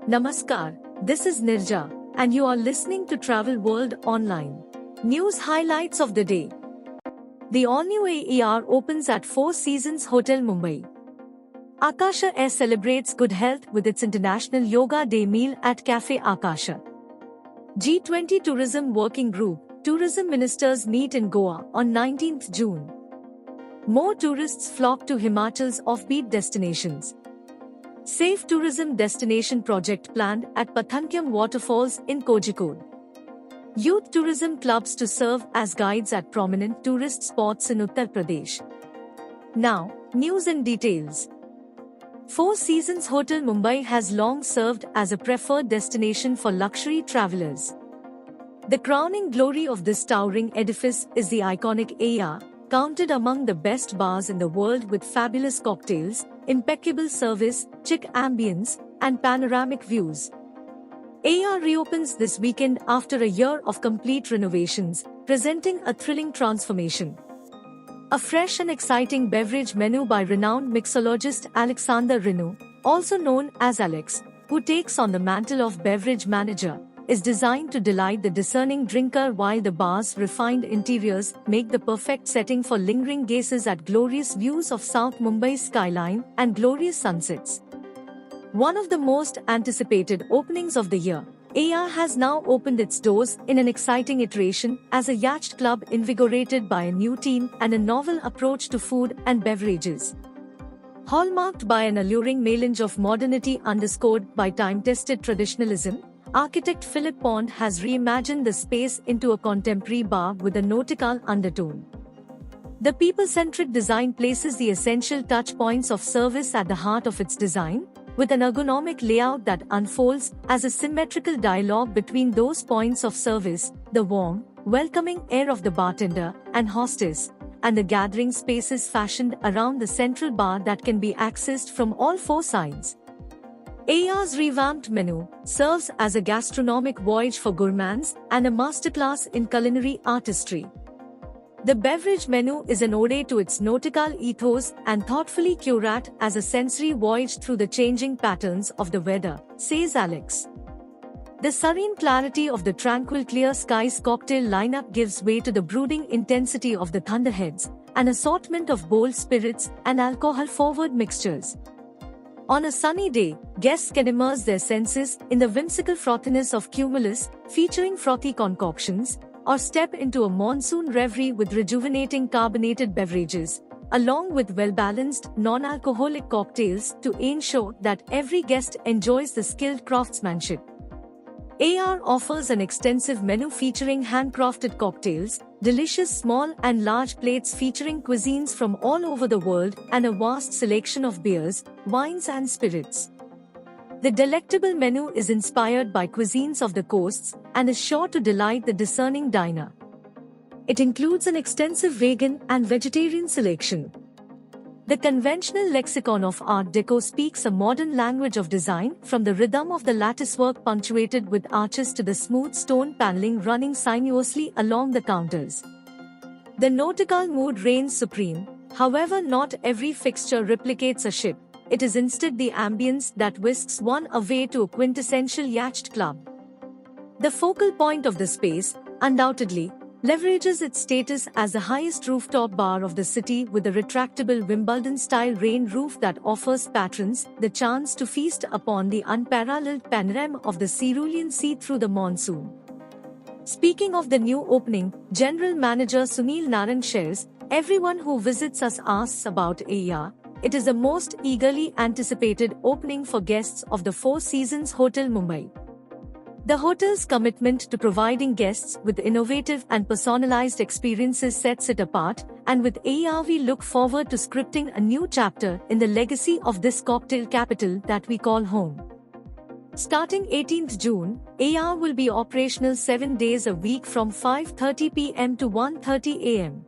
Namaskar, this is Nirja, and you are listening to Travel World Online. News highlights of the day. The all-new AER opens at Four Seasons Hotel Mumbai. Akasha Air celebrates good health with its International Yoga Day meal at Cafe Akasha. G20 Tourism Working Group, Tourism Ministers meet in Goa on 19th June. More tourists flock to Himachal's offbeat destinations. Safe tourism destination project planned at Pathankyam Waterfalls in Kozhikode. Youth tourism clubs to serve as guides at prominent tourist spots in Uttar Pradesh. Now, news and details. Four Seasons Hotel Mumbai has long served as a preferred destination for luxury travelers. The crowning glory of this towering edifice is the iconic AER, counted among the best bars in the world with fabulous cocktails, impeccable service, chic ambience, and panoramic views. AER reopens this weekend after a year of complete renovations, presenting a thrilling transformation. A fresh and exciting beverage menu by renowned mixologist Alexander Rinu, also known as Alex, who takes on the mantle of beverage manager, is designed to delight the discerning drinker, while the bar's refined interiors make the perfect setting for lingering gazes at glorious views of South Mumbai's skyline and glorious sunsets. One of the most anticipated openings of the year, AER has now opened its doors in an exciting iteration as a yacht club invigorated by a new team and a novel approach to food and beverages. Hallmarked by an alluring melange of modernity underscored by time-tested traditionalism, architect Philip Pond has reimagined the space into a contemporary bar with a nautical undertone. The people-centric design places the essential touch points of service at the heart of its design, with an ergonomic layout that unfolds as a symmetrical dialogue between those points of service, the warm, welcoming air of the bartender and hostess, and the gathering spaces fashioned around the central bar that can be accessed from all four sides. AER's revamped menu serves as a gastronomic voyage for gourmands and a masterclass in culinary artistry. The beverage menu is an ode to its nautical ethos and thoughtfully curated as a sensory voyage through the changing patterns of the weather, says Alex. The serene clarity of the tranquil clear skies cocktail lineup gives way to the brooding intensity of the thunderheads, an assortment of bold spirits and alcohol-forward mixtures. On a sunny day, guests can immerse their senses in the whimsical frothiness of cumulus, featuring frothy concoctions, or step into a monsoon reverie with rejuvenating carbonated beverages, along with well-balanced, non-alcoholic cocktails to ensure that every guest enjoys the skilled craftsmanship. AER offers an extensive menu featuring handcrafted cocktails, delicious small and large plates featuring cuisines from all over the world, and a vast selection of beers, wines and spirits. The delectable menu is inspired by cuisines of the coasts and is sure to delight the discerning diner. It includes an extensive vegan and vegetarian selection. The conventional lexicon of Art Deco speaks a modern language of design, from the rhythm of the latticework punctuated with arches to the smooth stone paneling running sinuously along the counters. The nautical mood reigns supreme, however not every fixture replicates a ship, it is instead the ambience that whisks one away to a quintessential yacht club. The focal point of the space, undoubtedly, leverages its status as the highest rooftop bar of the city with a retractable Wimbledon-style rain roof that offers patrons the chance to feast upon the unparalleled panorama of the cerulean sea through the monsoon. Speaking of the new opening, General Manager Sunil Naran shares, "Everyone who visits us asks about AER. It is the most eagerly anticipated opening for guests of the Four Seasons Hotel Mumbai." The hotel's commitment to providing guests with innovative and personalized experiences sets it apart, and with AER we look forward to scripting a new chapter in the legacy of this cocktail capital that we call home. Starting 18th June, AER will be operational 7 days a week from 5:30 p.m. to 1:30 a.m.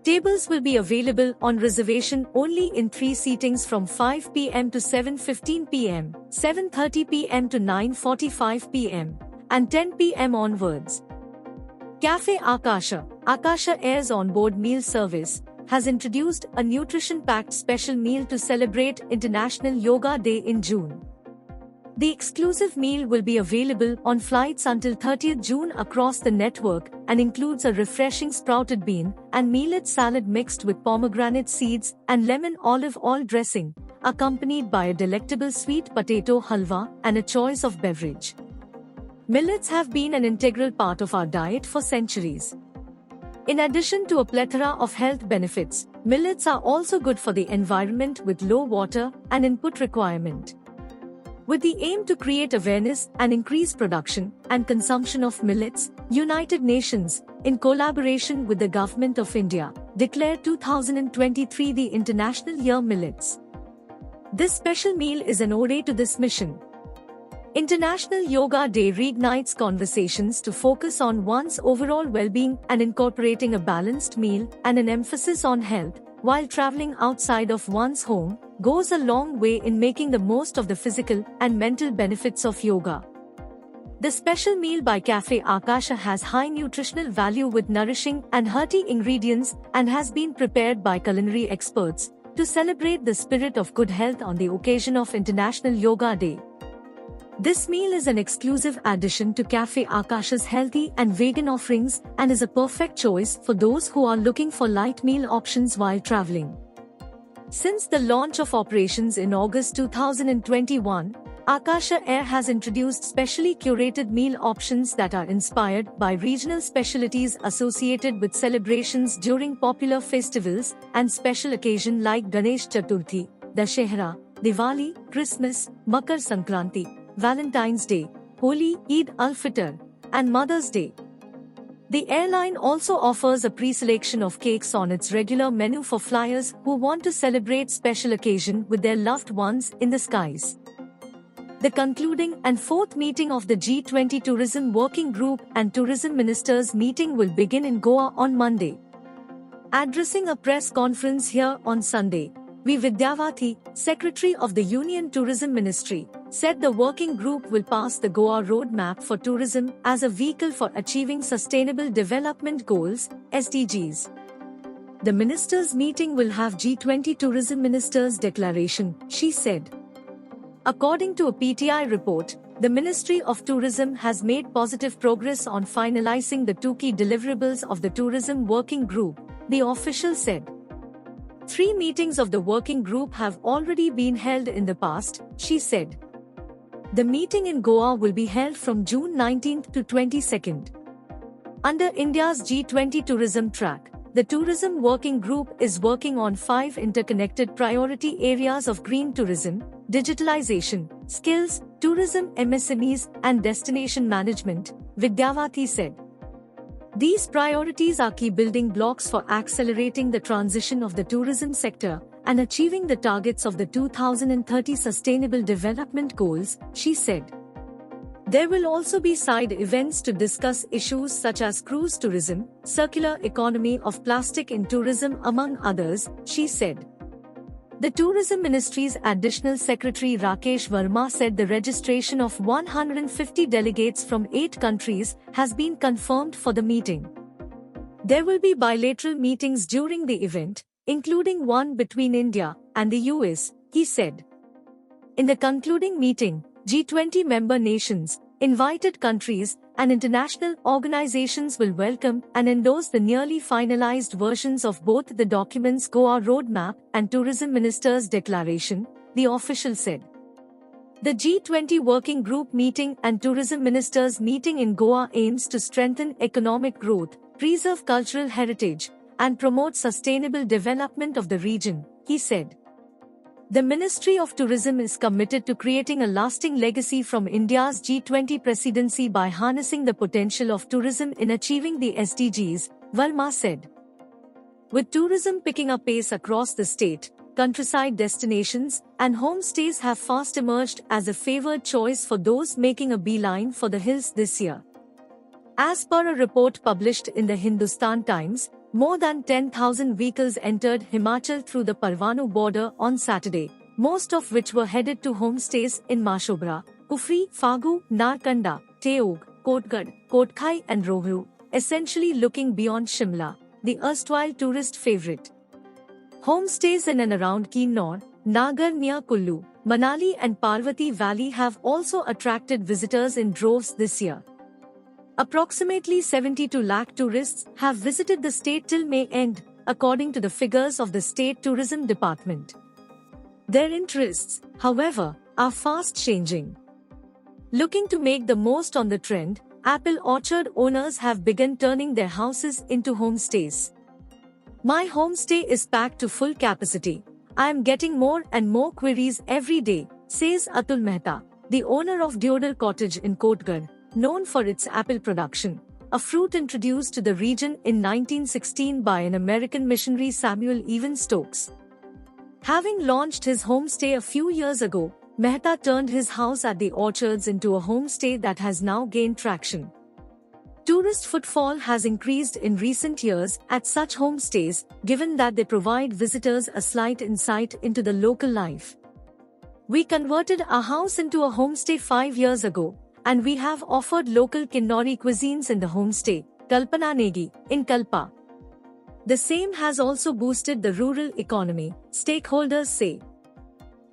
Tables will be available on reservation only in 3 seatings from 5 p.m. to 7:15 p.m., 7:30 p.m. to 9:45 p.m., and 10 p.m. onwards. Cafe Akasha, Akasha Air's onboard meal service, has introduced a nutrition-packed special meal to celebrate International Yoga Day in June. The exclusive meal will be available on flights until 30th June across the network and includes a refreshing sprouted bean and millet salad mixed with pomegranate seeds and lemon olive oil dressing, accompanied by a delectable sweet potato halwa and a choice of beverage. Millets have been an integral part of our diet for centuries. In addition to a plethora of health benefits, millets are also good for the environment with low water and input requirement. With the aim to create awareness and increase production and consumption of millets, United Nations, in collaboration with the Government of India, declared 2023 the International Year Millets. This special meal is an ode to this mission. International Yoga Day reignites conversations to focus on one's overall well-being and incorporating a balanced meal and an emphasis on health, while traveling outside of one's home, goes a long way in making the most of the physical and mental benefits of yoga. The special meal by Cafe Akasha has high nutritional value with nourishing and hearty ingredients and has been prepared by culinary experts to celebrate the spirit of good health on the occasion of International Yoga Day. This meal is an exclusive addition to Cafe Akasha's healthy and vegan offerings and is a perfect choice for those who are looking for light meal options while traveling. Since the launch of operations in August 2021, Akasha Air has introduced specially curated meal options that are inspired by regional specialties associated with celebrations during popular festivals and special occasions like Ganesh Chaturthi, Dashehra, Diwali, Christmas, Makar Sankranti, Valentine's Day, Holi, Eid al-Fitr, and Mother's Day. The airline also offers a pre-selection of cakes on its regular menu for flyers who want to celebrate special occasion with their loved ones in the skies. The concluding and fourth meeting of the G20 Tourism Working Group and Tourism Ministers meeting will begin in Goa on Monday. Addressing a press conference here on Sunday, V. Vidyavathi, Secretary of the Union Tourism Ministry, said the working group will pass the Goa Roadmap for Tourism as a vehicle for achieving Sustainable Development Goals, SDGs. The ministers' meeting will have G20 Tourism Ministers' Declaration, she said. According to a PTI report, the Ministry of Tourism has made positive progress on finalizing the two key deliverables of the Tourism Working Group, the official said. 3 meetings of the working group have already been held in the past, she said. The meeting in Goa will be held from June 19 to 22. Under India's G20 tourism track, the Tourism Working Group is working on 5 interconnected priority areas of green tourism, digitalization, skills, tourism MSMEs, and destination management, Vidyavathi said. These priorities are key building blocks for accelerating the transition of the tourism sector and achieving the targets of the 2030 Sustainable Development Goals, she said. There will also be side events to discuss issues such as cruise tourism, circular economy of plastic in tourism among others, she said. The Tourism Ministry's Additional Secretary Rakesh Verma said the registration of 150 delegates from 8 countries has been confirmed for the meeting. There will be bilateral meetings during the event, including one between India and the US, he said. In the concluding meeting, G20 member nations, invited countries, and international organizations will welcome and endorse the nearly finalized versions of both the documents Goa Roadmap and Tourism Ministers' Declaration, the official said. The G20 Working Group meeting and Tourism Ministers meeting in Goa aims to strengthen economic growth, preserve cultural heritage, and promote sustainable development of the region, he said. The Ministry of Tourism is committed to creating a lasting legacy from India's G20 presidency by harnessing the potential of tourism in achieving the SDGs, Verma said. With tourism picking up pace across the state, countryside destinations and homestays have fast emerged as a favored choice for those making a beeline for the hills this year. As per a report published in the Hindustan Times, more than 10,000 vehicles entered Himachal through the Parvanu border on Saturday, most of which were headed to homestays in Mashobra, Kufri, Fagu, Narkanda, Teog, Kotgad, Kotkhai and Rohru, essentially looking beyond Shimla, the erstwhile tourist favorite. Homestays in and around Kinnaur, Nagar near Kullu, Manali and Parvati Valley have also attracted visitors in droves this year. Approximately 72 lakh tourists have visited the state till May end, according to the figures of the State Tourism Department. Their interests, however, are fast changing. Looking to make the most on the trend, apple orchard owners have begun turning their houses into homestays. My homestay is packed to full capacity. I am getting more and more queries every day, says Atul Mehta, the owner of Deodar Cottage in Kotgarh, known for its apple production, a fruit introduced to the region in 1916 by an American missionary Samuel Evan Stokes. Having launched his homestay a few years ago, Mehta turned his house at the orchards into a homestay that has now gained traction. Tourist footfall has increased in recent years at such homestays, given that they provide visitors a slight insight into the local life. We converted our house into a homestay 5 years ago, and we have offered local Kinnori cuisines in the homestay, Kalpana Negi, in Kalpa. The same has also boosted the rural economy, stakeholders say.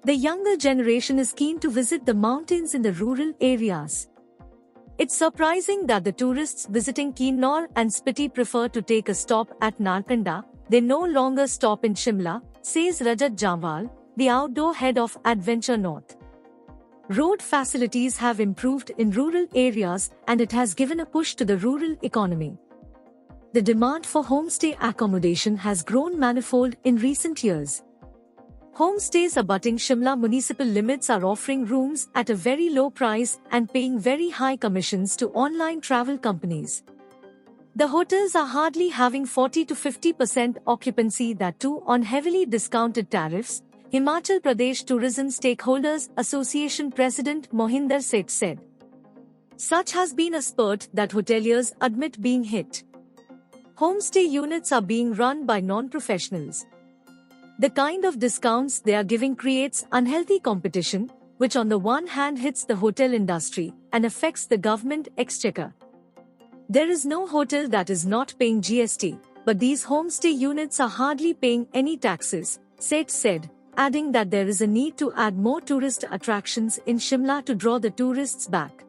The younger generation is keen to visit the mountains in the rural areas. It's surprising that the tourists visiting Kinnor and Spiti prefer to take a stop at Narkanda. They no longer stop in Shimla, says Rajat Jamwal, the outdoor head of Adventure North. Road facilities have improved in rural areas and it has given a push to the rural economy. The demand for homestay accommodation has grown manifold in recent years. Homestays abutting Shimla municipal limits are offering rooms at a very low price and paying very high commissions to online travel companies. The hotels are hardly having 40 to 50% occupancy, that too on heavily discounted tariffs, Himachal Pradesh Tourism Stakeholders Association President Mohinder Seth said. Such has been a spurt that hoteliers admit being hit. Homestay units are being run by non-professionals. The kind of discounts they are giving creates unhealthy competition, which on the one hand hits the hotel industry and affects the government exchequer. There is no hotel that is not paying GST, but these homestay units are hardly paying any taxes, Seth said, adding that there is a need to add more tourist attractions in Shimla to draw the tourists back.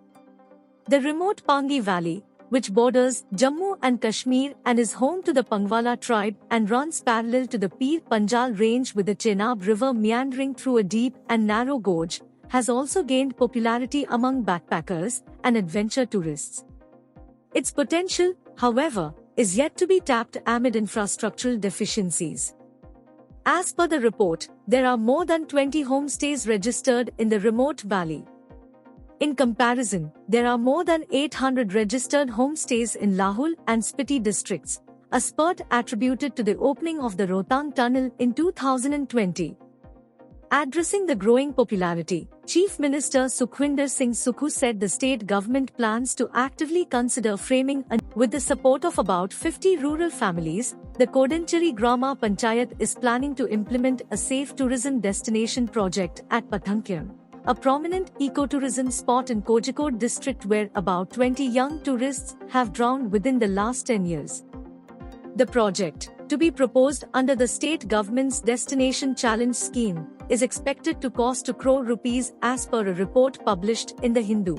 The remote Pangi Valley, which borders Jammu and Kashmir and is home to the Pangwala tribe and runs parallel to the Pir Panjal range with the Chenab River meandering through a deep and narrow gorge, has also gained popularity among backpackers and adventure tourists. Its potential, however, is yet to be tapped amid infrastructural deficiencies. As per the report, there are more than 20 homestays registered in the remote valley. In comparison, there are more than 800 registered homestays in Lahul and Spiti districts, a spurt attributed to the opening of the Rohtang Tunnel in 2020. Addressing the growing popularity, Chief Minister Sukhwinder Singh Sukhu said the state government plans to actively consider framing with the support of about 50 rural families. The Kodanchari Grama Panchayat is planning to implement a safe tourism destination project at Pathankyam, a prominent ecotourism spot in Kozhikode district where about 20 young tourists have drowned within the last 10 years. The project, to be proposed under the state government's Destination Challenge scheme, is expected to cost 2 crore rupees as per a report published in The Hindu.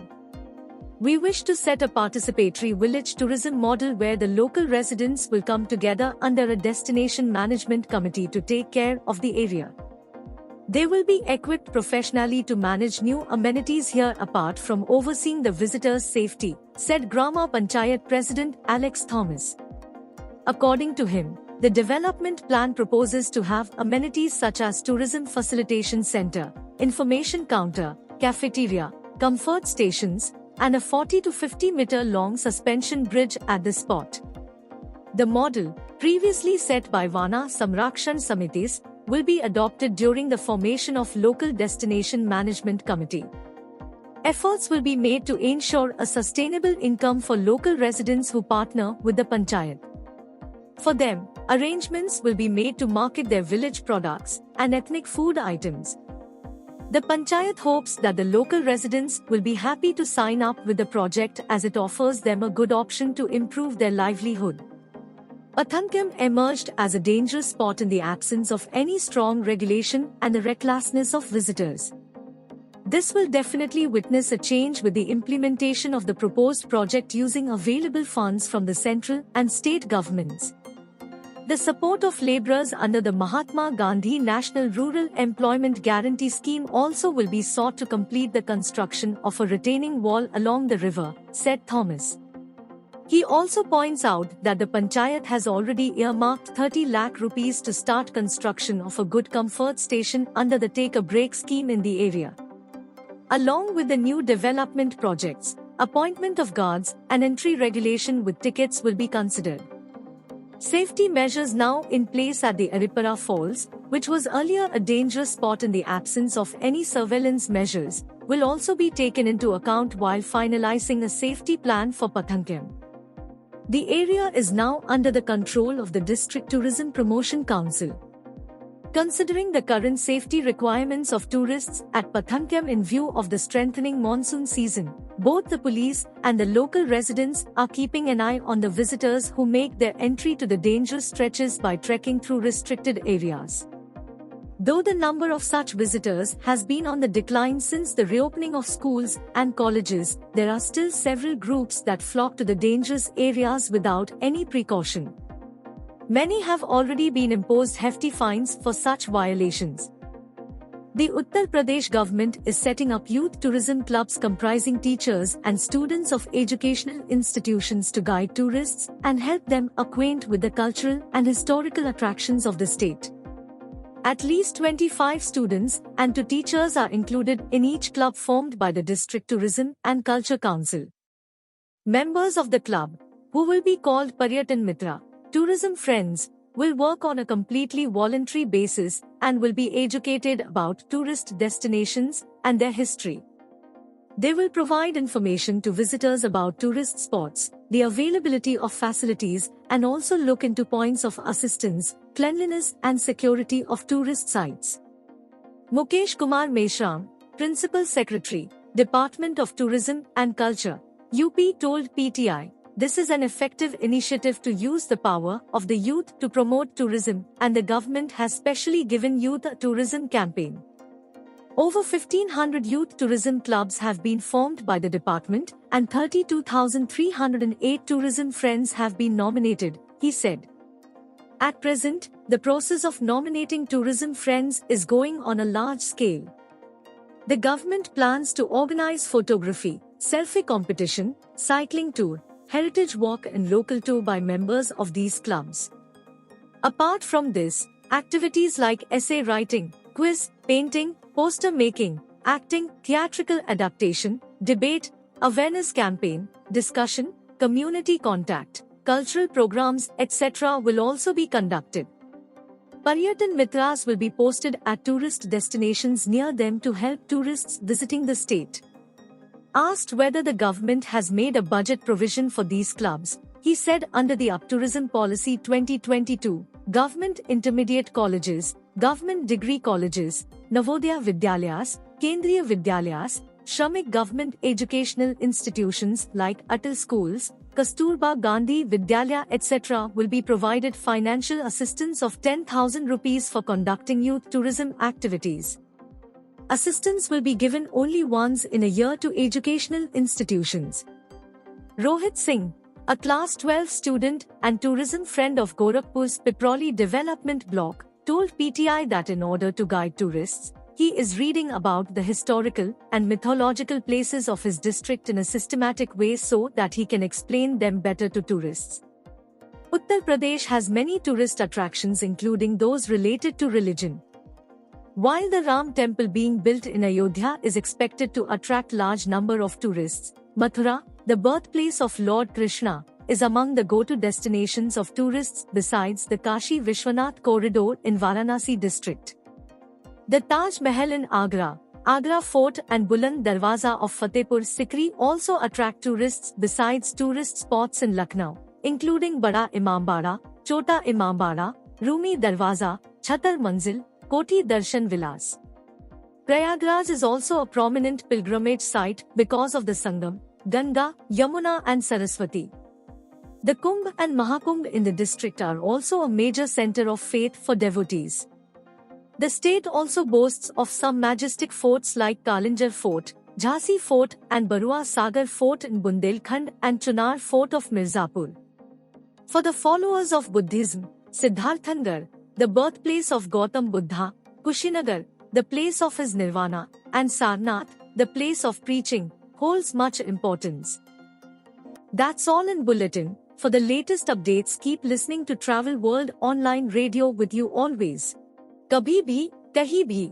We wish to set a participatory village tourism model where the local residents will come together under a destination management committee to take care of the area. They will be equipped professionally to manage new amenities here apart from overseeing the visitors' safety, said Grama Panchayat President Alex Thomas. According to him, the development plan proposes to have amenities such as tourism facilitation center, information counter, cafeteria, comfort stations, and a 40 to 50 meter long suspension bridge at the spot. The model, previously set by Vana Samrakshan Samitis, will be adopted during the formation of local destination management committee. Efforts will be made to ensure a sustainable income for local residents who partner with the Panchayat. For them, arrangements will be made to market their village products and ethnic food items. The Panchayat hopes that the local residents will be happy to sign up with the project as it offers them a good option to improve their livelihood. Pathankyam emerged as a dangerous spot in the absence of any strong regulation and the recklessness of visitors. This will definitely witness a change with the implementation of the proposed project using available funds from the central and state governments. The support of laborers under the Mahatma Gandhi National Rural Employment Guarantee Scheme also will be sought to complete the construction of a retaining wall along the river, said Thomas. He also points out that the Panchayat has already earmarked 30 lakh rupees to start construction of a good comfort station under the Take a Break scheme in the area. Along with the new development projects, appointment of guards and entry regulation with tickets will be considered. Safety measures now in place at the Aripara Falls, which was earlier a dangerous spot in the absence of any surveillance measures, will also be taken into account while finalizing a safety plan for Pathangamam. The area is now under the control of the District Tourism Promotion Council. Considering the current safety requirements of tourists at Pathangamam in view of the strengthening monsoon season, both the police and the local residents are keeping an eye on the visitors who make their entry to the dangerous stretches by trekking through restricted areas. Though the number of such visitors has been on the decline since the reopening of schools and colleges, there are still several groups that flock to the dangerous areas without any precaution. Many have already been imposed hefty fines for such violations. The Uttar Pradesh government is setting up youth tourism clubs comprising teachers and students of educational institutions to guide tourists and help them acquaint with the cultural and historical attractions of the state. At least 25 students and 2 teachers are included in each club formed by the District Tourism and Culture Council. Members of the club, who will be called Paryatan Mitra, tourism friends, will work on a completely voluntary basis and will be educated about tourist destinations and their history. They will provide information to visitors about tourist spots, the availability of facilities, and also look into points of assistance, cleanliness and security of tourist sites. Mukesh Kumar Meshram, Principal Secretary, Department of Tourism and Culture, UP told PTI, "This is an effective initiative to use the power of the youth to promote tourism, and the government has specially given youth a tourism campaign." Over 1,500 youth tourism clubs have been formed by the department, and 32,308 tourism friends have been nominated, he said. At present, the process of nominating tourism friends is going on a large scale. The government plans to organize photography, selfie competition, cycling tour, heritage walk and local tour by members of these clubs. Apart from this, activities like essay writing, quiz, painting, poster making, acting, theatrical adaptation, debate, awareness campaign, discussion, community contact, cultural programs, etc. will also be conducted. Paryatan Mitras will be posted at tourist destinations near them to help tourists visiting the state. Asked whether the government has made a budget provision for these clubs, he said under the Up Tourism Policy 2022, government intermediate colleges, government degree colleges, Navodaya Vidyalayas, Kendriya Vidyalayas, Shramik government educational institutions like Atal schools, Kasturba Gandhi Vidyalaya etc. will be provided financial assistance of 10,000 rupees for conducting youth tourism activities. Assistance will be given only once in a year to educational institutions. Rohit Singh, a Class 12 student and tourism friend of Gorakhpur's Piprauli Development Block, told PTI that in order to guide tourists, he is reading about the historical and mythological places of his district in a systematic way so that he can explain them better to tourists. Uttar Pradesh has many tourist attractions including those related to religion. While the Ram temple being built in Ayodhya is expected to attract large number of tourists, Mathura, the birthplace of Lord Krishna, is among the go-to destinations of tourists besides the Kashi Vishwanath corridor in Varanasi district. The Taj Mahal in Agra, Agra Fort and Buland Darwaza of Fatehpur Sikri also attract tourists besides tourist spots in Lucknow, including Bada Imambara, Chota Imambara, Rumi Darwaza, Chhatar Manzil, Koti Darshan Vilas. Prayagraj is also a prominent pilgrimage site because of the Sangam, Ganga, Yamuna and Saraswati. The Kumbh and Mahakumbh in the district are also a major center of faith for devotees. The state also boasts of some majestic forts like Kalinjar Fort, Jhansi Fort and Barua Sagar Fort in Bundelkhand and Chunar Fort of Mirzapur. For the followers of Buddhism, Siddharthanagar, the birthplace of Gautam Buddha, Kushinagar, the place of his nirvana, and Sarnath, the place of preaching, holds much importance. That's all in Bulletin. For the latest updates, keep listening to Travel World Online Radio with you always. Kabhi bhi, kahi bhi.